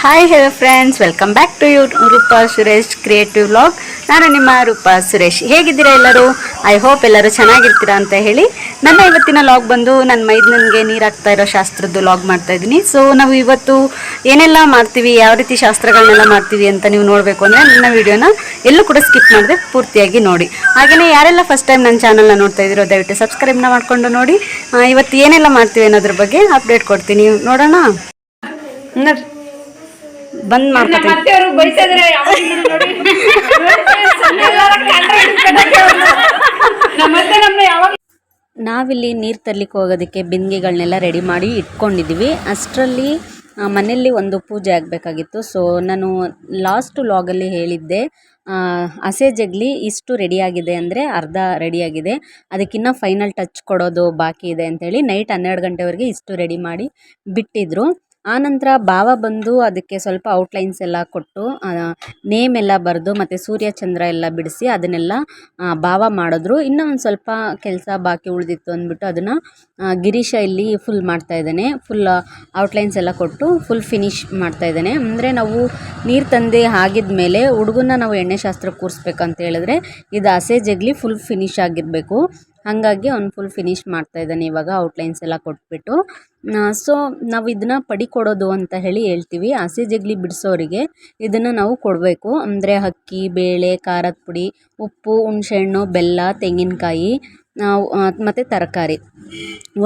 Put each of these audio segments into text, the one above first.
Hi hello friends, welcome back to Roopa Suresh creative vlog. ನಾನು ನಿಮ್ಮ ರೂಪಾ ಸುರೇಶ್. ಹೇಗಿದ್ದೀರಾ ಎಲ್ಲರೂ? ಐ ಹೋಪ್ ಎಲ್ಲರೂ ಚೆನ್ನಾಗಿರ್ತೀರಾ ಅಂತ ಹೇಳಿ ನನ್ನ ಇವತ್ತಿನ ಲಾಗ್ ಬಂದು ನನ್ನ ಮೈದನಿಗೆ ನೀರು ಹಾಕ್ತಾ ಇರೋ ಶಾಸ್ತ್ರದ್ದು ಲಾಗ್ ಮಾಡ್ತಾ ಇದ್ದೀನಿ. ಸೊ ನಾವು ಇವತ್ತು ಏನೆಲ್ಲ ಮಾಡ್ತೀವಿ, ಯಾವ ರೀತಿ ಶಾಸ್ತ್ರಗಳನ್ನೆಲ್ಲ ಮಾಡ್ತೀವಿ ಅಂತ ನೀವು ನೋಡಬೇಕು ಅಂದರೆ ನನ್ನ ವಿಡಿಯೋನ ಎಲ್ಲೂ ಕೂಡ ಸ್ಕಿಪ್ ಮಾಡಿದೆ ಪೂರ್ತಿಯಾಗಿ ನೋಡಿ. ಹಾಗೆಯೇ ಯಾರೆಲ್ಲ ಫಸ್ಟ್ ಟೈಮ್ ನನ್ನ ಚಾನಲ್ನ ನೋಡ್ತಾ ಇದ್ದೀರೋ ದಯವಿಟ್ಟು ಸಬ್ಸ್ಕ್ರೈಬ್ನ ಮಾಡ್ಕೊಂಡು ನೋಡಿ. ಇವತ್ತು ಏನೆಲ್ಲ ಮಾಡ್ತೀವಿ ಅನ್ನೋದ್ರ ಬಗ್ಗೆ ಅಪ್ಡೇಟ್ ಕೊಡ್ತೀನಿ, ನೋಡೋಣ. ಬಂದ್ ನಾವಿಲ್ಲಿ ನೀರು ತರ್ಲಿಕ್ಕೆ ಹೋಗೋದಕ್ಕೆ ಬಿಂದಿಗೆಗಳನ್ನೆಲ್ಲ ರೆಡಿ ಮಾಡಿ ಇಟ್ಕೊಂಡಿದ್ದೀವಿ. ಅಷ್ಟರಲ್ಲಿ ಮನೆಯಲ್ಲಿ ಒಂದು ಪೂಜೆ ಆಗಬೇಕಾಗಿತ್ತು. ಸೊ ನಾನು ಲಾಸ್ಟ್ ಲಾಗಲ್ಲಿ ಹೇಳಿದ್ದೆ, ಹಸೆ ಜಗ್ಲಿ ಇಷ್ಟು ರೆಡಿಯಾಗಿದೆ ಅಂದರೆ ಅರ್ಧ ರೆಡಿಯಾಗಿದೆ, ಅದಕ್ಕಿಂತ ಫೈನಲ್ ಟಚ್ ಕೊಡೋದು ಬಾಕಿ ಇದೆ ಅಂಥೇಳಿ ನೈಟ್ 12 ಗಂಟೆವರೆಗೆ ಇಷ್ಟು ರೆಡಿ ಮಾಡಿ ಬಿಟ್ಟಿದ್ರು. ಆನಂತರ ಭಾವ ಬಂದು ಅದಕ್ಕೆ ಸ್ವಲ್ಪ ಔಟ್ಲೈನ್ಸ್ ಎಲ್ಲ ಕೊಟ್ಟು ನೇಮ್ ಎಲ್ಲ ಬರೆದು ಮತ್ತು ಸೂರ್ಯ ಚಂದ್ರ ಎಲ್ಲ ಬಿಡಿಸಿ ಅದನ್ನೆಲ್ಲ ಭಾವ ಮಾಡಿದ್ರು. ಇನ್ನೂ ಒಂದು ಸ್ವಲ್ಪ ಕೆಲಸ ಬಾಕಿ ಉಳಿದಿತ್ತು ಅಂದ್ಬಿಟ್ಟು ಅದನ್ನು ಗಿರೀಶ ಇಲ್ಲಿ ಫುಲ್ ಮಾಡ್ತಾಯಿದ್ದಾನೆ. ಫುಲ್ ಔಟ್ಲೈನ್ಸ್ ಎಲ್ಲ ಕೊಟ್ಟು ಫುಲ್ ಫಿನಿಶ್ ಮಾಡ್ತಾಯಿದ್ದಾನೆ. ಅಂದರೆ ನಾವು ನೀರು ತಂದೆ ಆಗಿದ ಮೇಲೆ ಹುಡುಗನ್ನ ನಾವು ಎಣ್ಣೆ ಶಾಸ್ತ್ರ ಕೂರಿಸ್ಬೇಕಂತ ಹೇಳಿದ್ರೆ ಇದು ಹಸೆ ಜಗ್ಲಿ ಫುಲ್ ಫಿನಿಶ್ ಆಗಿರಬೇಕು. ಹಾಗಾಗಿ ಅವ್ನು ಫುಲ್ ಫಿನಿಶ್ ಮಾಡ್ತಾಯಿದ್ದಾನೆ ಇವಾಗ ಔಟ್ಲೈನ್ಸ್ ಎಲ್ಲ ಕೊಟ್ಬಿಟ್ಟು. ಸೊ ನಾವು ಇದನ್ನು ಪಡಿ ಕೊಡೋದು ಅಂತ ಹೇಳ್ತೀವಿ. ಹಸಿ ಜಗ್ಲಿ ಬಿಡಿಸೋರಿಗೆ ಇದನ್ನು ನಾವು ಕೊಡಬೇಕು. ಅಂದರೆ ಅಕ್ಕಿ, ಬೇಳೆ, ಖಾರದ ಪುಡಿ, ಉಪ್ಪು, ಹುಣಸೆಹಣ್ಣು, ಬೆಲ್ಲ, ತೆಂಗಿನಕಾಯಿ ಮತ್ತು ತರಕಾರಿ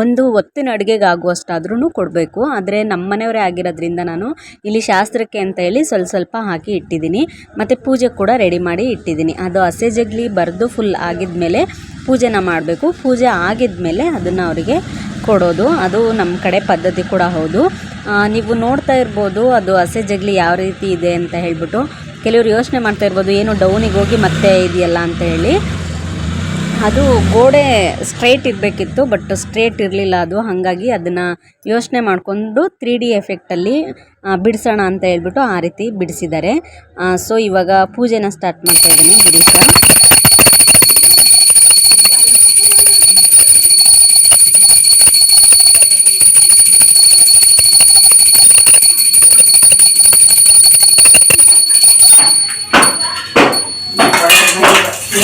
ಒಂದು ಹೊತ್ತಿನ ಅಡುಗೆಗೆ ಆಗುವಷ್ಟಾದ್ರೂ ಕೊಡಬೇಕು. ಆದರೆ ನಮ್ಮ ಮನೆಯವರೇ ಆಗಿರೋದ್ರಿಂದ ನಾನು ಇಲ್ಲಿ ಶಾಸ್ತ್ರಕ್ಕೆ ಅಂತ ಹೇಳಿ ಸ್ವಲ್ಪ ಹಾಕಿ ಇಟ್ಟಿದ್ದೀನಿ. ಮತ್ತು ಪೂಜೆ ಕೂಡ ರೆಡಿ ಮಾಡಿ ಇಟ್ಟಿದ್ದೀನಿ. ಅದು ಹಸೆ ಜಗ್ಲಿ ಬರೆದು ಫುಲ್ ಆಗಿದ್ಮೇಲೆ ಪೂಜೆನ ಮಾಡಬೇಕು. ಪೂಜೆ ಆಗಿದ್ಮೇಲೆ ಅದನ್ನು ಅವರಿಗೆ ಕೊಡೋದು, ಅದು ನಮ್ಮ ಕಡೆ ಪದ್ಧತಿ ಕೂಡ ಹೌದು. ನೀವು ನೋಡ್ತಾ ಇರ್ಬೋದು ಅದು ಹಸೆ ಜಗ್ಲಿ ಯಾವ ರೀತಿ ಇದೆ ಅಂತ ಹೇಳ್ಬಿಟ್ಟು. ಕೆಲವರು ಯೋಚನೆ ಮಾಡ್ತಾ ಇರ್ಬೋದು ಏನು ಡೌನಿಗೆ ಹೋಗಿ ಮತ್ತೆ ಇದೆಯಲ್ಲ ಅಂತ ಹೇಳಿ. ಅದು ಗೋಡೆ ಸ್ಟ್ರೈಟ್ ಇರಬೇಕಿತ್ತು, ಬಟ್ ಸ್ಟ್ರೇಟ್ ಇರಲಿಲ್ಲ ಅದು. ಹಾಗಾಗಿ ಅದನ್ನು ಯೋಚನೆ ಮಾಡಿಕೊಂಡು 3D ಎಫೆಕ್ಟಲ್ಲಿ ಬಿಡಿಸೋಣ ಅಂತ ಹೇಳ್ಬಿಟ್ಟು ಆ ರೀತಿ ಬಿಡಿಸಿದ್ದಾರೆ. ಸೊ ಇವಾಗ ಪೂಜೆನ ಸ್ಟಾರ್ಟ್ ಮಾಡ್ತಾ ಇದ್ದೀನಿ ಗಿರೀಶ.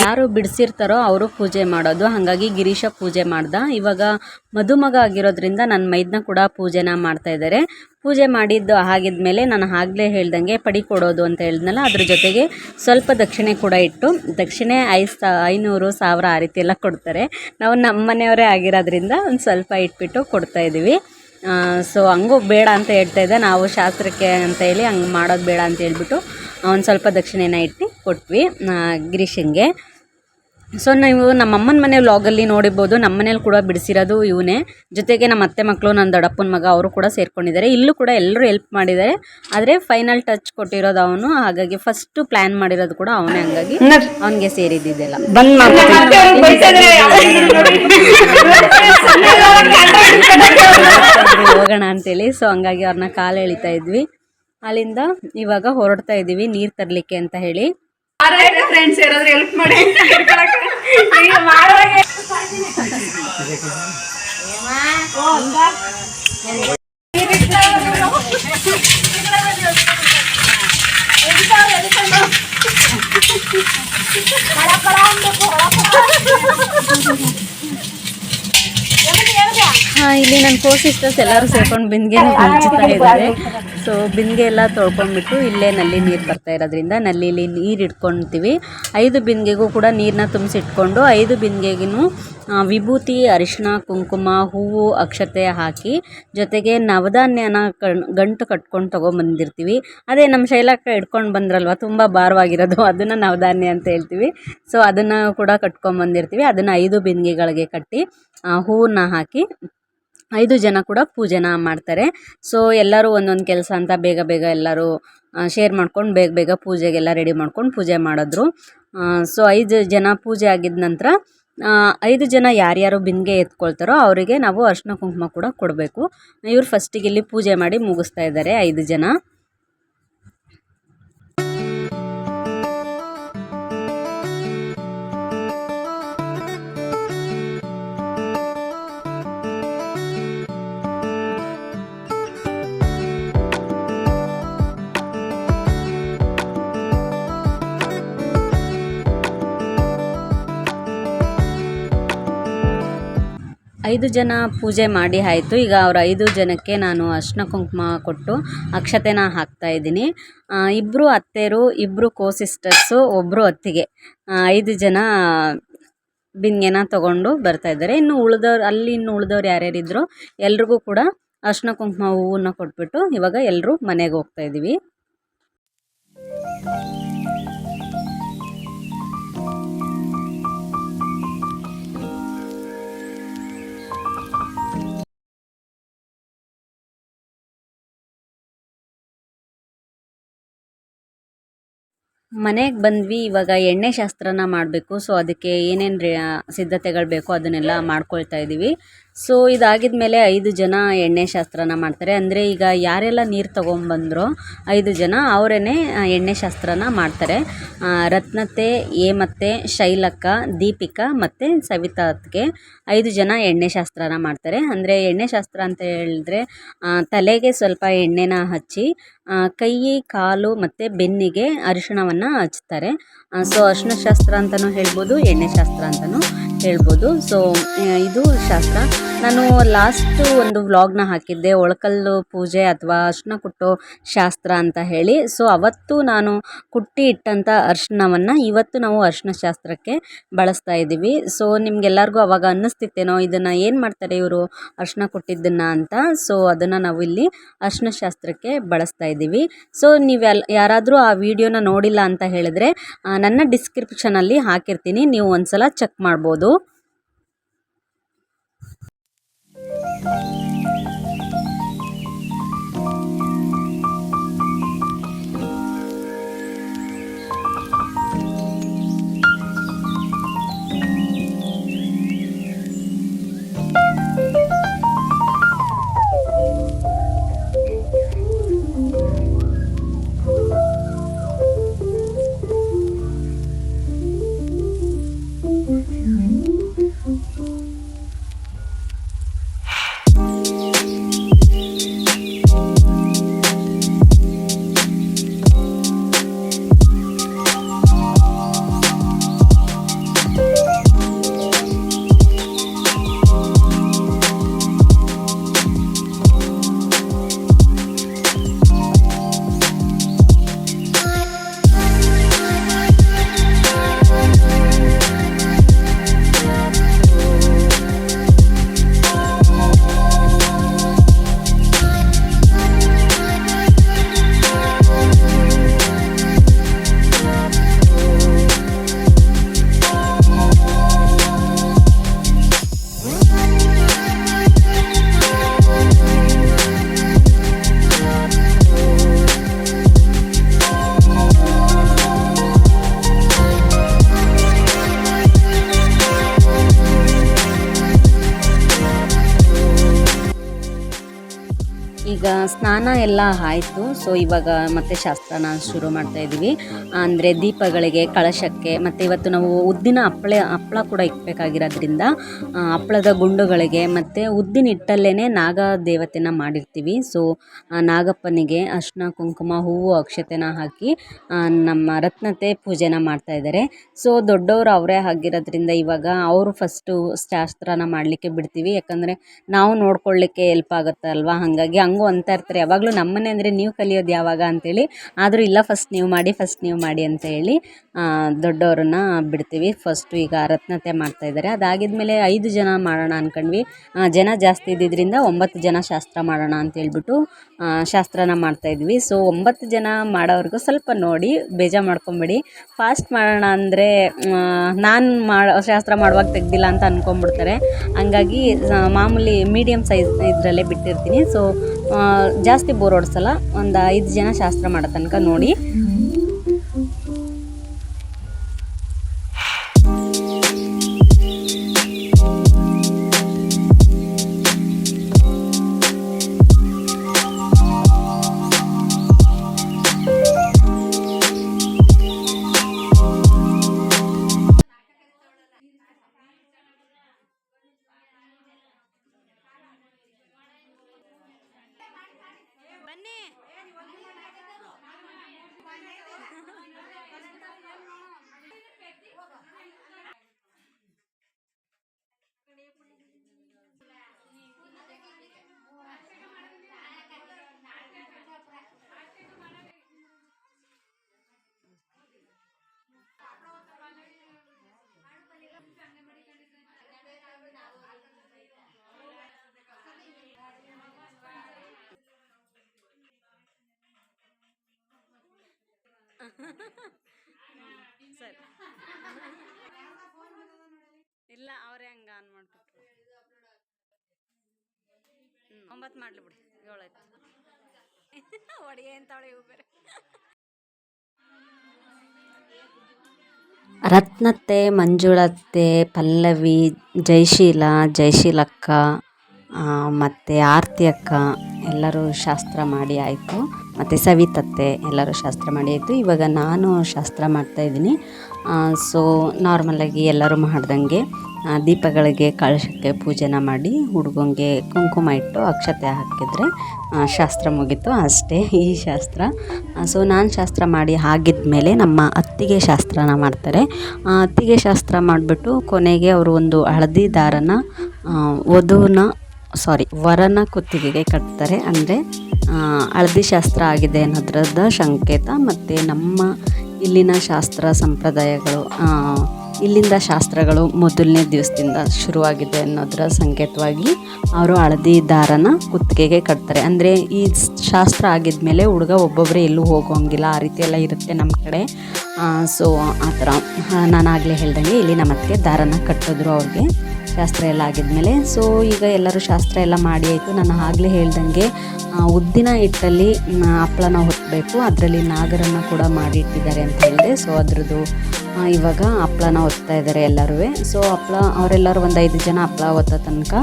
ಯಾರು ಬಿಡಿಸಿರ್ತಾರೋ ಅವರು ಪೂಜೆ ಮಾಡೋದು. ಹಾಗಾಗಿ ಗಿರೀಶ ಪೂಜೆ ಮಾಡ್ದ. ಇವಾಗ ಮದುಮಗ ಆಗಿರೋದ್ರಿಂದ ನನ್ನ ಮೈದನ ಕೂಡ ಪೂಜೆನ ಮಾಡ್ತಾಯಿದ್ದಾರೆ. ಪೂಜೆ ಮಾಡಿದ್ದು ಆಗಿದ್ಮೇಲೆ ನಾನು ಆಗಲೇ ಹೇಳ್ದಂಗೆ ಪಡಿ ಕೊಡೋದು ಅಂತ ಹೇಳಿದ್ನಲ್ಲ, ಅದ್ರ ಜೊತೆಗೆ ಸ್ವಲ್ಪ ದಕ್ಷಿಣೆ ಕೂಡ ಇಟ್ಟು, ದಕ್ಷಿಣೆ 500, 1000 ಆ ರೀತಿ ಎಲ್ಲ ಕೊಡ್ತಾರೆ. ನಾವು ನಮ್ಮ ಮನೆಯವರೇ ಆಗಿರೋದ್ರಿಂದ ಒಂದು ಸ್ವಲ್ಪ ಇಟ್ಬಿಟ್ಟು ಕೊಡ್ತಾಯಿದ್ದೀವಿ. ಸೊ ಹಂಗೂ ಬೇಡ ಅಂತ ಹೇಳ್ತಾಯಿದ್ದೆ, ನಾವು ಶಾಸ್ತ್ರಕ್ಕೆ ಅಂತ ಹೇಳಿ ಹಂಗೆ ಮಾಡೋದು ಬೇಡ ಅಂತ ಹೇಳ್ಬಿಟ್ಟು ಒಂದು ಸ್ವಲ್ಪ ದಕ್ಷಿಣೆನ ಇಟ್ಟು ಕೊಟ್ವಿ ಗಿರೀಶಂಗೆ. ಸೊ ನೀವು ನಮ್ಮ ಅಮ್ಮನ ಮನೆ ವ್ಲಾಗಲ್ಲಿ ನೋಡಿರ್ಬೋದು, ನಮ್ಮ ಮನೇಲಿ ಕೂಡ ಬಿಡಿಸಿರೋದು ಇವನೇ. ಜೊತೆಗೆ ನಮ್ಮ ಅತ್ತೆ ಮಕ್ಕಳು, ನನ್ನ ದೊಡ್ಡಪ್ಪನ ಮಗ ಅವರು ಕೂಡ ಸೇರ್ಕೊಂಡಿದ್ದಾರೆ. ಇಲ್ಲೂ ಕೂಡ ಎಲ್ಲರೂ ಹೆಲ್ಪ್ ಮಾಡಿದ್ದಾರೆ. ಆದರೆ ಫೈನಲ್ ಟಚ್ ಕೊಟ್ಟಿರೋದು ಅವನು. ಹಾಗಾಗಿ ಫಸ್ಟು ಪ್ಲ್ಯಾನ್ ಮಾಡಿರೋದು ಕೂಡ ಅವನೇ. ಹಂಗಾಗಿ ಅವನಿಗೆ ಸೇರಿದ್ದಿದ್ದೆಲ್ಲ ಹೋಗೋಣ ಅಂತೇಳಿ. ಸೊ ಹಂಗಾಗಿ ಅವ್ರನ್ನ ಕಾಲು ಎಳಿತಾ ಇದ್ವಿ. ಅಲ್ಲಿಂದ ಇವಾಗ ಹೊರಡ್ತಾ ಇದ್ದೀವಿ ನೀರು ತರಲಿಕ್ಕೆ ಅಂತ ಹೇಳಿ. ಫ್ರೆಂಡ್ಸ್ ಯಾರಾದ್ರೂ ಹೆಲ್ಪ್ ಮಾಡಿ ಇಲ್ಲಿ ನನ್ನ ಕೋ ಸಿಸ್ಟರ್ಸ್ ಎಲ್ಲರೂ ಸೇರ್ಕೊಂಡು ಬಿಂದಿಗೆನ ಹಂಚ್ತಾ ಇದ್ದಾರೆ. ಸೊ ಬಿಂದಿಗೆ ಎಲ್ಲ ತೊಳ್ಕೊಂಡ್ಬಿಟ್ಟು ಇಲ್ಲೇ ನಲ್ಲಿ ನೀರು ಬರ್ತಾ ಇರೋದ್ರಿಂದ ನಲ್ಲಿಲಿ ನೀರು ಇಟ್ಕೊಳ್ತೀವಿ. 5 ಬಿಂದಿಗೆಗೂ ಕೂಡ ನೀರನ್ನ ತುಂಬಿಸಿಟ್ಕೊಂಡು 5 ಬಿಂದಿಗೆಗೂ ವಿಭೂತಿ, ಅರಿಶಿನ, ಕುಂಕುಮ, ಹೂವು, ಅಕ್ಷತೆ ಹಾಕಿ ಜೊತೆಗೆ ನವಧಾನ್ಯನ ಗಂಟು ಕಟ್ಕೊಂಡು ತೊಗೊಂಬಂದಿರ್ತೀವಿ. ಅದೇ ನಮ್ಮ ಶೈಲಕ್ಕ ಇಟ್ಕೊಂಡು ಬಂದ್ರಲ್ವ ತುಂಬ ಭಾರವಾಗಿರೋದು, ಅದನ್ನು ನವಧಾನ್ಯ ಅಂತ ಹೇಳ್ತೀವಿ. ಸೊ ಅದನ್ನು ಕೂಡ ಕಟ್ಕೊಂಬಂದಿರ್ತೀವಿ. ಅದನ್ನು 5 ಬಿಂದಿಗೆಗಳಿಗೆ ಕಟ್ಟಿ ಹೂವನ್ನ ಹಾಕಿ 5 ಜನ ಕೂಡ ಪೂಜೆನ ಮಾಡ್ತಾರೆ. ಸೊ ಎಲ್ಲರೂ ಒಂದೊಂದು ಕೆಲಸ ಅಂತ ಬೇಗ ಎಲ್ಲರೂ ಶೇರ್ ಮಾಡ್ಕೊಂಡು ಬೇಗ ಪೂಜೆಗೆಲ್ಲ ರೆಡಿ ಮಾಡ್ಕೊಂಡು ಪೂಜೆ ಮಾಡಿದ್ರು. ಸೊ 5 ಜನ ಪೂಜೆ ಆಗಿದ ನಂತರ 5 ಜನ ಯಾರ್ಯಾರು ಬಿಂದಿಗೆ ಎತ್ಕೊಳ್ತಾರೋ ಅವರಿಗೆ ನಾವು ಅರಿಶಿನ ಕುಂಕುಮ ಕೂಡ ಕೊಡಬೇಕು. ಇವ್ರು ಫಸ್ಟಿಗೆ ಇಲ್ಲಿ ಪೂಜೆ ಮಾಡಿ ಮುಗಿಸ್ತಾ ಇದ್ದಾರೆ 5 ಜನ. 5 ಜನ ಪೂಜೆ ಮಾಡಿ ಆಯಿತು. ಈಗ ಅವ್ರ 5 ಜನಕ್ಕೆ ನಾನು ಅರಿಶಿನ ಕುಂಕುಮ ಕೊಟ್ಟು ಅಕ್ಷತೆನ ಹಾಕ್ತಾ ಇದ್ದೀನಿ. ಇಬ್ಬರು ಅತ್ತೆಯರು, ಇಬ್ಬರು ಸಿಸ್ಟರ್ಸು, ಒಬ್ಬರು ಅತ್ತಿಗೆ, 5 ಜನ ಬಿಂದಿಗೆನ ತೊಗೊಂಡು ಬರ್ತಾ ಇದ್ದಾರೆ. ಇನ್ನು ಉಳಿದವ್ರು ಯಾರ್ಯಾರಿದ್ರು ಎಲ್ರಿಗೂ ಕೂಡ ಅರಿಶಿನ ಕುಂಕುಮ ಹೂವನ್ನ ಕೊಟ್ಬಿಟ್ಟು ಇವಾಗ ಎಲ್ಲರೂ ಮನೆಗೆ ಹೋಗ್ತಾ ಇದ್ದೀವಿ. ಮನೆಗೆ ಬಂದ್ವಿ. ಇವಾಗ ಎಣ್ಣೆ ಶಾಸ್ತ್ರನ ಮಾಡಬೇಕು. ಸೊ ಅದಕ್ಕೆ ಏನೇನು ಸಿದ್ಧತೆಗಳು ಬೇಕೋ ಅದನ್ನೆಲ್ಲ ಮಾಡ್ಕೊಳ್ತಾ ಇದ್ದೀವಿ. ಸೊ ಇದಾಗಿದ ಮೇಲೆ 5 ಜನ ಎಣ್ಣೆ ಶಾಸ್ತ್ರನ ಮಾಡ್ತಾರೆ. ಅಂದರೆ ಈಗ ಯಾರೆಲ್ಲ ನೀರು ತೊಗೊಂಬಂದ್ರೋ 5 ಜನ ಅವರೇ ಎಣ್ಣೆ ಶಾಸ್ತ್ರನ ಮಾಡ್ತಾರೆ. ರತ್ನತೆ, ಹೇಮತ್ತೆ, ಶೈಲಕ್ಕ, ದೀಪಿಕಾ ಮತ್ತು ಸವಿತಾ ಅತ್ತಿಗೆ 5 ಜನ ಎಣ್ಣೆ ಶಾಸ್ತ್ರನ ಮಾಡ್ತಾರೆ. ಅಂದರೆ ಎಣ್ಣೆ ಶಾಸ್ತ್ರ ಅಂತ ಹೇಳಿದ್ರೆ ತಲೆಗೆ ಸ್ವಲ್ಪ ಎಣ್ಣೆನ ಹಚ್ಚಿ ಕೈ, ಕಾಲು ಮತ್ತು ಬೆನ್ನಿಗೆ ಅರಿಶಿಣವನ್ನು ಹಚ್ತಾರೆ. ಸೊ ಅರಿಶಿನ ಶಾಸ್ತ್ರ ಅಂತಲೂ ಹೇಳ್ಬೋದು, ಎಣ್ಣೆ ಶಾಸ್ತ್ರ ಅಂತಲೂ ಹೇಳ್ಬೋದು. ಸೊ ಇದು ಶಾಸ್ತ್ರ. ನಾನು ಲಾಸ್ಟು ಒಂದು ವ್ಲಾಗ್ನ ಹಾಕಿದ್ದೆ, ಒಳಕಲ್ಲು ಪೂಜೆ ಅಥವಾ ಅರಿಶಿನ ಕುಟ್ಟೋ ಶಾಸ್ತ್ರ ಅಂತ ಹೇಳಿ. ಸೊ ಅವತ್ತು ನಾನು ಕುಟ್ಟಿ ಇಟ್ಟಂಥ ಅರಿಶಿಣವನ್ನು ಇವತ್ತು ನಾವು ಅರಿಶಿನ ಶಾಸ್ತ್ರಕ್ಕೆ ಬಳಸ್ತಾ ಇದ್ದೀವಿ. ಸೊ ನಿಮಗೆಲ್ಲರಿಗೂ ಅವಾಗ ಅನ್ನಿಸ್ತಿತ್ತೇನೋ ಇದನ್ನು ಏನು ಮಾಡ್ತಾರೆ ಇವರು ಅರಿಶಿನ ಕುಟ್ಟಿದ್ದನ್ನು ಅಂತ. ಸೊ ಅದನ್ನು ನಾವು ಇಲ್ಲಿ ಅರಿಶಿನ ಶಾಸ್ತ್ರಕ್ಕೆ ಬಳಸ್ತಾ ಇದ್ದೀವಿ. ಸೊ ಯಾರಾದರೂ ಆ ವಿಡಿಯೋನ ನೋಡಿಲ್ಲ ಅಂತ ಹೇಳಿದ್ರೆ ನನ್ನ ಡಿಸ್ಕ್ರಿಪ್ಷನಲ್ಲಿ ಹಾಕಿರ್ತೀನಿ, ನೀವು ಒಂದ್ಸಲ ಚೆಕ್ ಮಾಡ್ಬೋದು. ಈಗ ಸ್ನಾನ ಎಲ್ಲ ಆಯಿತು. ಸೊ ಇವಾಗ ಮತ್ತೆ ಶಾಸ್ತ್ರನ ಶುರು ಮಾಡ್ತಾ ಇದ್ದೀವಿ. ಅಂದರೆ ದೀಪಗಳಿಗೆ, ಕಳಶಕ್ಕೆ, ಮತ್ತು ಇವತ್ತು ನಾವು ಉದ್ದಿನ ಹಪ್ಪಳ ಕೂಡ ಇಕ್ಬೇಕಾಗಿರೋದ್ರಿಂದ ಹಪ್ಪಳದ ಗುಂಡುಗಳಿಗೆ ಮತ್ತು ಉದ್ದಿನ ಹಿಟ್ಟಲ್ಲೇ ನಾಗ ದೇವತೆನ ಮಾಡಿರ್ತೀವಿ. ಸೊ ನಾಗಪ್ಪನಿಗೆ ಅರಿಶಿನ ಕುಂಕುಮ ಹೂವು ಅಕ್ಷತೆನ ಹಾಕಿ ನಮ್ಮ ರತ್ನತೆ ಪೂಜೆನ ಮಾಡ್ತಾ ಇದ್ದಾರೆ. ಸೊ ದೊಡ್ಡವರು ಅವರೇ ಆಗಿರೋದ್ರಿಂದ ಇವಾಗ ಅವರು ಫಸ್ಟು ಶಾಸ್ತ್ರನ ಮಾಡಲಿಕ್ಕೆ ಬಿಡ್ತೀವಿ. ಯಾಕಂದರೆ ನಾವು ನೋಡ್ಕೊಳ್ಳಿಕ್ಕೆ ಹೆಲ್ಪ್ ಆಗುತ್ತೆ ಅಲ್ವಾ. ಹಾಗಾಗಿ ಹಂಗೂ ಅಂತ ಇರ್ತಾರೆ ಯಾವಾಗಲೂ ನಮ್ಮನೆ ಅಂದರೆ ನೀವು ಕಲಿಯೋದು ಯಾವಾಗ ಅಂತೇಳಿ. ಆದರೂ ಇಲ್ಲ, ಫಸ್ಟ್ ನೀವು ಮಾಡಿ ಅಂತ ಹೇಳಿ ದೊಡ್ಡವ್ರನ್ನ ಬಿಡ್ತೀವಿ. ಫಸ್ಟು ಈಗ ರತ್ನತೆ ಮಾಡ್ತಾಯಿದ್ದಾರೆ. ಅದಾಗಿದ್ಮೇಲೆ 5 ಜನ ಮಾಡೋಣ ಅಂದ್ಕೊಂಡ್ವಿ. ಜನ ಜಾಸ್ತಿ ಇದ್ದಿದ್ದರಿಂದ 9 ಜನ ಶಾಸ್ತ್ರ ಮಾಡೋಣ ಅಂತ ಹೇಳ್ಬಿಟ್ಟು ಶಾಸ್ತ್ರನ ಮಾಡ್ತಾಯಿದ್ವಿ. ಸೊ 9 ಜನ ಮಾಡೋವ್ರಿಗೂ ಸ್ವಲ್ಪ ನೋಡಿ ಬೇಜಾರು ಮಾಡ್ಕೊಂಬಿಡಿ. ಫಾಸ್ಟ್ ಮಾಡೋಣ ಅಂದರೆ ನಾನು ಶಾಸ್ತ್ರ ಮಾಡುವಾಗ ತೆಗ್ದಿಲ್ಲ ಅಂತ ಅಂದ್ಕೊಂಬಿಡ್ತಾರೆ. ಹಂಗಾಗಿ ಮಾಮೂಲಿ ಮೀಡಿಯಮ್ ಸೈಜ್ ಇದರಲ್ಲೇ ಬಿಟ್ಟಿರ್ತೀನಿ. ಸೊ ಜಾಸ್ತಿ ಬೋರ್ ಹೊಡ್ಸಲ್ಲ. ಒಂದು 5 ಜನ ಶಾಸ್ತ್ರ ಮಾಡೋ ತನಕ ನೋಡಿ. ಸರಿ ಇಲ್ಲ ಅವ್ರೆ ಹಂಗ ಆನ್ ಮಾಡ್ಬಿಟ್ರು 9 ಮಾಡ್ಲಿ ಬಿಡಿ 7 ಆಯ್ತು ಒಡಿಗೆ ಅಂತವಳೆ ಇವು ಬೇರೆ ರತ್ನತ್ತೆ ಮಂಜುಳತ್ತೆ ಪಲ್ಲವಿ ಜಯಶೀಲಕ್ಕ ಮತ್ತು ಆರತಿ ಅಕ್ಕ ಎಲ್ಲರೂ ಶಾಸ್ತ್ರ ಮಾಡಿ ಆಯಿತು ಮತ್ತು ಸವಿತತ್ತೆ ಎಲ್ಲರೂ ಶಾಸ್ತ್ರ ಮಾಡಿ ಆಯಿತು. ಇವಾಗ ನಾನು ಶಾಸ್ತ್ರ ಮಾಡ್ತಾಯಿದ್ದೀನಿ. ಸೊ ನಾರ್ಮಲಾಗಿ ಎಲ್ಲರೂ ಮಾಡ್ದಂಗೆ ದೀಪಗಳಿಗೆ ಕಳಶಕ್ಕೆ ಪೂಜೆನ ಮಾಡಿ ಹುಡುಗಂಗೆ ಕುಂಕುಮ ಇಟ್ಟು ಅಕ್ಷತೆ ಹಾಕಿದರೆ ಶಾಸ್ತ್ರ ಮುಗೀತು ಅಷ್ಟೇ ಈ ಶಾಸ್ತ್ರ. ಸೊ ನಾನು ಶಾಸ್ತ್ರ ಮಾಡಿ ಆಗಿದ್ಮೇಲೆ ನಮ್ಮ ಅತ್ತಿಗೆ ಶಾಸ್ತ್ರನ ಮಾಡ್ತಾರೆ. ಅತ್ತಿಗೆ ಶಾಸ್ತ್ರ ಮಾಡಿಬಿಟ್ಟು ಕೊನೆಗೆ ಅವರು ಒಂದು ಹಳದಿ ದಾರನ ವರನ ಕುತ್ತಿಗೆಗೆ ಕಟ್ತಾರೆ. ಅಂದರೆ ಹಳದಿ ಶಾಸ್ತ್ರ ಆಗಿದೆ ಅನ್ನೋದ್ರದ ಸಂಕೇತ. ಮತ್ತು ನಮ್ಮ ಇಲ್ಲಿನ ಶಾಸ್ತ್ರ ಸಂಪ್ರದಾಯಗಳು ಇಲ್ಲಿಂದ ಶಾಸ್ತ್ರಗಳು ಮೊದಲನೇ ದಿವಸದಿಂದ ಶುರುವಾಗಿದೆ ಅನ್ನೋದರ ಸಂಕೇತವಾಗಿ ಅವರು ಹಳದಿ ದಾರನ ಕುತ್ತಿಗೆಗೆ ಕಟ್ತಾರೆ. ಅಂದರೆ ಈ ಶಾಸ್ತ್ರ ಆಗಿದ್ಮೇಲೆ ಹುಡುಗ ಒಬ್ಬೊಬ್ಬರೇ ಎಲ್ಲೂ ಹೋಗೋಂಗಿಲ್ಲ, ಆ ರೀತಿ ಎಲ್ಲ ಇರುತ್ತೆ ನಮ್ಮ ಕಡೆ. ಸೊ ಆ ಥರ ನಾನು ಆಗಲೇ ಹೇಳ್ದಂಗೆ ಇಲ್ಲಿ ನಮ್ಮ ಅತ್ತಿಗೆ ದಾರನ ಕಟ್ಟಿದ್ರು ಅವ್ರಿಗೆ ಶಾಸ್ತ್ರ ಎಲ್ಲ ಆಗಿದ್ಮೇಲೆ. ಸೊ ಈಗ ಎಲ್ಲರೂ ಶಾಸ್ತ್ರ ಎಲ್ಲ ಮಾಡಿ ಆಯಿತು. ನಾನು ಆಗಲೇ ಹೇಳ್ದಂಗೆ ಉದ್ದಿನ ಹಿಟ್ಟಲ್ಲಿ ಹಪ್ಳನ ಹೊತ್ತಬೇಕು, ಅದರಲ್ಲಿ ನಾಗರನ್ನು ಕೂಡ ಮಾಡಿ ಇಟ್ಟಿದ್ದಾರೆ ಅಂತ ಹೇಳಿದೆ. ಸೊ ಅದ್ರದ್ದು ಇವಾಗ ಹಪ್ಳನ ಹೊತ್ತಾ ಇದ್ದಾರೆ ಎಲ್ಲರೂ. ಸೊ ಹಪ್ಳ ಅವರೆಲ್ಲರೂ ಒಂದು 5 ಜನ ಹಪ್ಳ ಹೊತ್ತೋ ತನಕ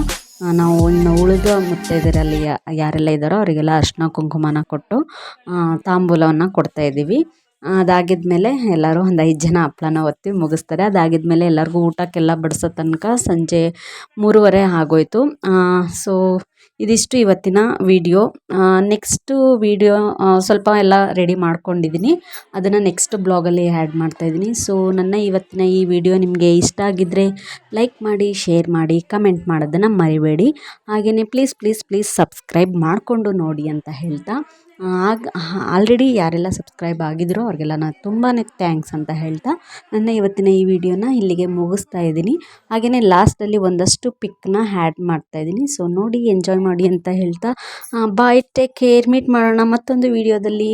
ನಾವು ಇನ್ನು ಉಳಿದ ಮುತ್ತೈದೆಯರಲ್ಲಿ ಯಾರೆಲ್ಲ ಇದ್ದಾರೋ ಅವರಿಗೆಲ್ಲ ಅರಿಶಿನ ಕುಂಕುಮನ ಕೊಟ್ಟು ತಾಂಬೂಲವನ್ನು ಕೊಡ್ತಾಯಿದ್ದೀವಿ. ಅದಾಗಿದ್ಮೇಲೆ ಎಲ್ಲರೂ ಒಂದು 5 ಜನ ಹಪ್ಳನ ಒತ್ತಿ ಮುಗಿಸ್ತಾರೆ. ಅದಾಗಿದ್ಮೇಲೆ ಎಲ್ಲರಿಗೂ ಊಟಕ್ಕೆಲ್ಲ ಬಡಿಸೋ ತನಕ ಸಂಜೆ 3:30 ಆಗೋಯಿತು. ಸೊ ಇದಿಷ್ಟು ಇವತ್ತಿನ ವಿಡಿಯೋ. ನೆಕ್ಸ್ಟು ವಿಡಿಯೋ ಸ್ವಲ್ಪ ಎಲ್ಲ ರೆಡಿ ಮಾಡ್ಕೊಂಡಿದ್ದೀನಿ, ಅದನ್ನು ನೆಕ್ಸ್ಟ್ ಬ್ಲಾಗಲ್ಲಿ ಆ್ಯಡ್ ಮಾಡ್ತಾಯಿದ್ದೀನಿ. ಸೊ ನನ್ನ ಇವತ್ತಿನ ಈ ವಿಡಿಯೋ ನಿಮಗೆ ಇಷ್ಟ ಆಗಿದ್ದರೆ ಲೈಕ್ ಮಾಡಿ, ಶೇರ್ ಮಾಡಿ, ಕಮೆಂಟ್ ಮಾಡೋದನ್ನು ಮರಿಬೇಡಿ. ಹಾಗೆಯೇ ಪ್ಲೀಸ್ ಸಬ್ಸ್ಕ್ರೈಬ್ ಮಾಡಿಕೊಂಡು ನೋಡಿ ಅಂತ ಹೇಳ್ತಾ, ಆಲ್ರೆಡಿ ಯಾರೆಲ್ಲ ಸಬ್ಸ್ಕ್ರೈಬ್ ಆಗಿದ್ರೋ ಅವ್ರಿಗೆಲ್ಲ ನಾನು ತುಂಬಾ ಥ್ಯಾಂಕ್ಸ್ ಅಂತ ಹೇಳ್ತಾ ನನ್ನ ಇವತ್ತಿನ ಈ ವಿಡಿಯೋನ ಇಲ್ಲಿಗೆ ಮುಗಿಸ್ತಾ ಇದ್ದೀನಿ. ಹಾಗೆಯೇ ಲಾಸ್ಟಲ್ಲಿ ಒಂದಷ್ಟು ಪಿಕ್ನ ಆ್ಯಡ್ ಮಾಡ್ತಾಯಿದ್ದೀನಿ. ಸೊ ನೋಡಿ, ಎಂಜಾಯ್ ಮಾಡಿ ಅಂತ ಹೇಳ್ತಾ ಬಾಯ್, ಟೇಕ್ ಕೇರ್, ಮೀಟ್ ಮಾಡೋಣ ಮತ್ತೊಂದು ವಿಡಿಯೋದಲ್ಲಿ.